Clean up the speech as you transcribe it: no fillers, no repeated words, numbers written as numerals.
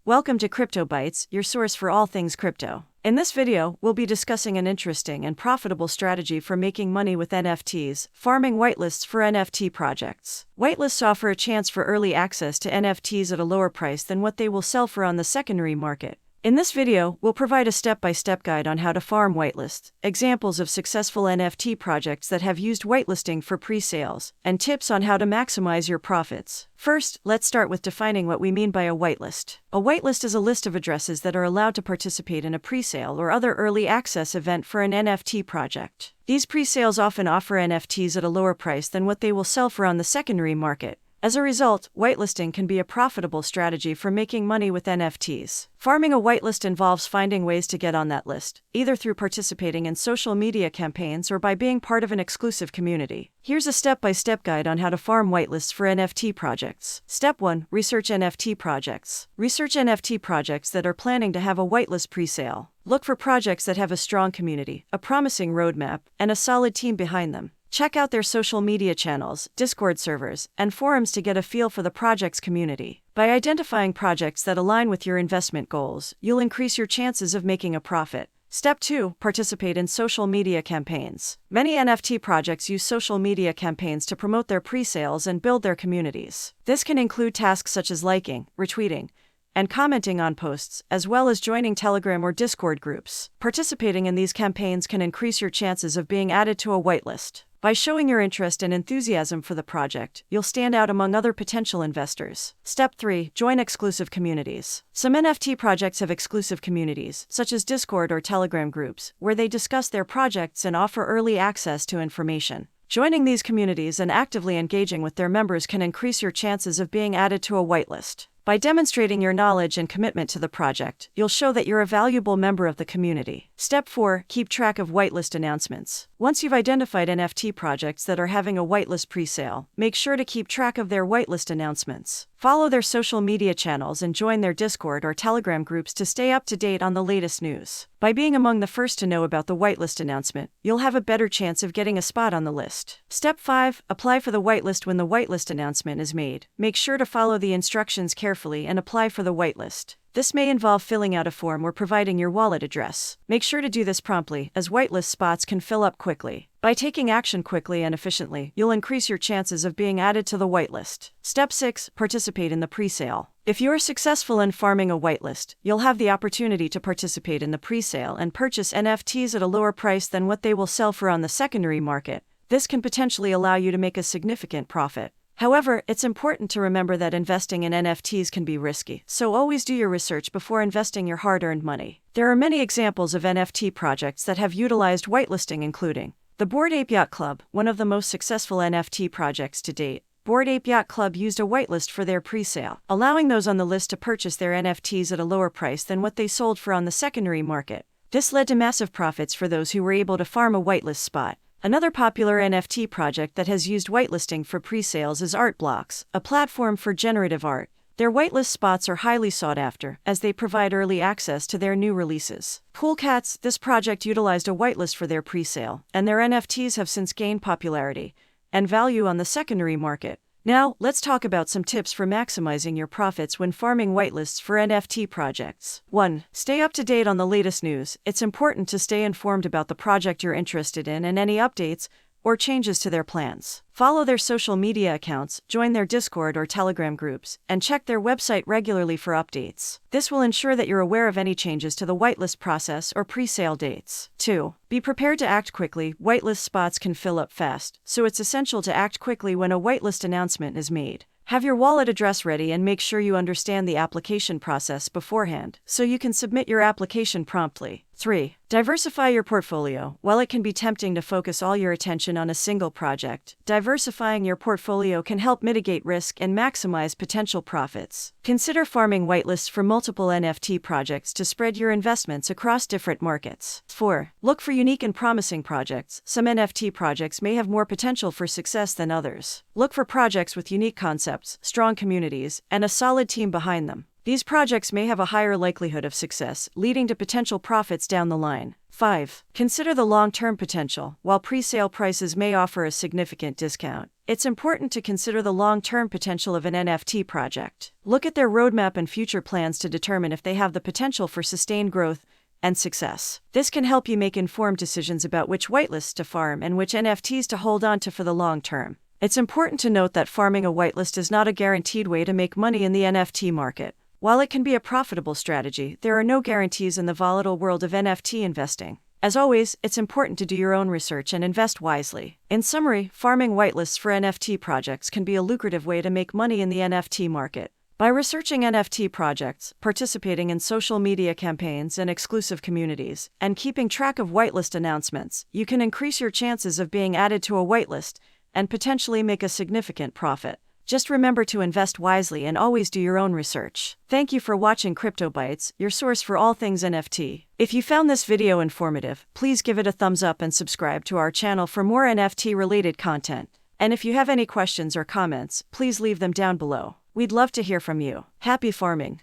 Welcome to Crypto Bytes, your source for all things crypto. In this video, we'll be discussing an interesting and profitable strategy for making money with NFTs, farming whitelists for NFT projects. Whitelists offer a chance for early access to NFTs at a lower price than what they will sell for on the secondary market. In this video, we'll provide a step-by-step guide on how to farm whitelists, examples of successful NFT projects that have used whitelisting for pre-sales, and tips on how to maximize your profits. First, let's start with defining what we mean by a whitelist. A whitelist is a list of addresses that are allowed to participate in a pre-sale or other early access event for an NFT project. These pre-sales often offer NFTs at a lower price than what they will sell for on the secondary market. As a result, whitelisting can be a profitable strategy for making money with NFTs. Farming a whitelist involves finding ways to get on that list, either through participating in social media campaigns or by being part of an exclusive community. Here's a step-by-step guide on how to farm whitelists for NFT projects. Step 1. Research NFT projects. Research NFT projects that are planning to have a whitelist pre-sale. Look for projects that have a strong community, a promising roadmap, and a solid team behind them. Check out their social media channels, Discord servers, and forums to get a feel for the project's community. By identifying projects that align with your investment goals, you'll increase your chances of making a profit. Step 2. Participate in social media campaigns. Many NFT projects use social media campaigns to promote their pre-sales and build their communities. This can include tasks such as liking, retweeting, and commenting on posts, as well as joining Telegram or Discord groups. Participating in these campaigns can increase your chances of being added to a whitelist. By showing your interest and enthusiasm for the project, you'll stand out among other potential investors. Step 3. Join exclusive communities. Some NFT projects have exclusive communities, such as Discord or Telegram groups, where they discuss their projects and offer early access to information. Joining these communities and actively engaging with their members can increase your chances of being added to a whitelist. By demonstrating your knowledge and commitment to the project, you'll show that you're a valuable member of the community. Step 4. Keep track of whitelist announcements. Once you've identified NFT projects that are having a whitelist pre-sale, make sure to keep track of their whitelist announcements. Follow their social media channels and join their Discord or Telegram groups to stay up to date on the latest news. By being among the first to know about the whitelist announcement, you'll have a better chance of getting a spot on the list. Step 5. Apply for the whitelist when the whitelist announcement is made. Make sure to follow the instructions carefully and apply for the whitelist. This may involve filling out a form or providing your wallet address. Make sure to do this promptly, as whitelist spots can fill up quickly. By taking action quickly and efficiently, you'll increase your chances of being added to the whitelist. Step 6. Participate in the pre-sale. If you're successful in farming a whitelist, you'll have the opportunity to participate in the pre-sale and purchase NFTs at a lower price than what they will sell for on the secondary market. This can potentially allow you to make a significant profit. However, it's important to remember that investing in NFTs can be risky, so always do your research before investing your hard-earned money. There are many examples of NFT projects that have utilized whitelisting, including the Bored Ape Yacht Club, one of the most successful NFT projects to date. Bored Ape Yacht Club used a whitelist for their pre-sale, allowing those on the list to purchase their NFTs at a lower price than what they sold for on the secondary market. This led to massive profits for those who were able to farm a whitelist spot. Another popular NFT project that has used whitelisting for pre-sales is Art Blocks, a platform for generative art. Their whitelist spots are highly sought after, as they provide early access to their new releases. Pool Cats, this project utilized a whitelist for their pre-sale, and their NFTs have since gained popularity and value on the secondary market. Now, let's talk about some tips for maximizing your profits when farming whitelists for NFT projects. 1. Stay up to date on the latest news. It's important to stay informed about the project you're interested in and any updates or changes to their plans. Follow their social media accounts, join their Discord or Telegram groups, and check their website regularly for updates. This will ensure that you're aware of any changes to the whitelist process or pre-sale dates. 2. Be prepared to act quickly. Whitelist spots can fill up fast, so it's essential to act quickly when a whitelist announcement is made. Have your wallet address ready and make sure you understand the application process beforehand, so you can submit your application promptly. 3. Diversify your portfolio. While it can be tempting to focus all your attention on a single project, diversifying your portfolio can help mitigate risk and maximize potential profits. Consider farming whitelists for multiple NFT projects to spread your investments across different markets. 4. Look for unique and promising projects. Some NFT projects may have more potential for success than others. Look for projects with unique concepts, strong communities, and a solid team behind them. These projects may have a higher likelihood of success, leading to potential profits down the line. 5. Consider the long-term potential. While pre-sale prices may offer a significant discount, it's important to consider the long-term potential of an NFT project. Look at their roadmap and future plans to determine if they have the potential for sustained growth and success. This can help you make informed decisions about which whitelists to farm and which NFTs to hold on to for the long term. It's important to note that farming a whitelist is not a guaranteed way to make money in the NFT market. While it can be a profitable strategy, there are no guarantees in the volatile world of NFT investing. As always, it's important to do your own research and invest wisely. In summary, farming whitelists for NFT projects can be a lucrative way to make money in the NFT market. By researching NFT projects, participating in social media campaigns and exclusive communities, and keeping track of whitelist announcements, you can increase your chances of being added to a whitelist and potentially make a significant profit. Just remember to invest wisely and always do your own research. Thank you for watching Crypto Bytes, your source for all things NFT. If you found this video informative, please give it a thumbs up and subscribe to our channel for more NFT-related content. And if you have any questions or comments, please leave them down below. We'd love to hear from you. Happy farming!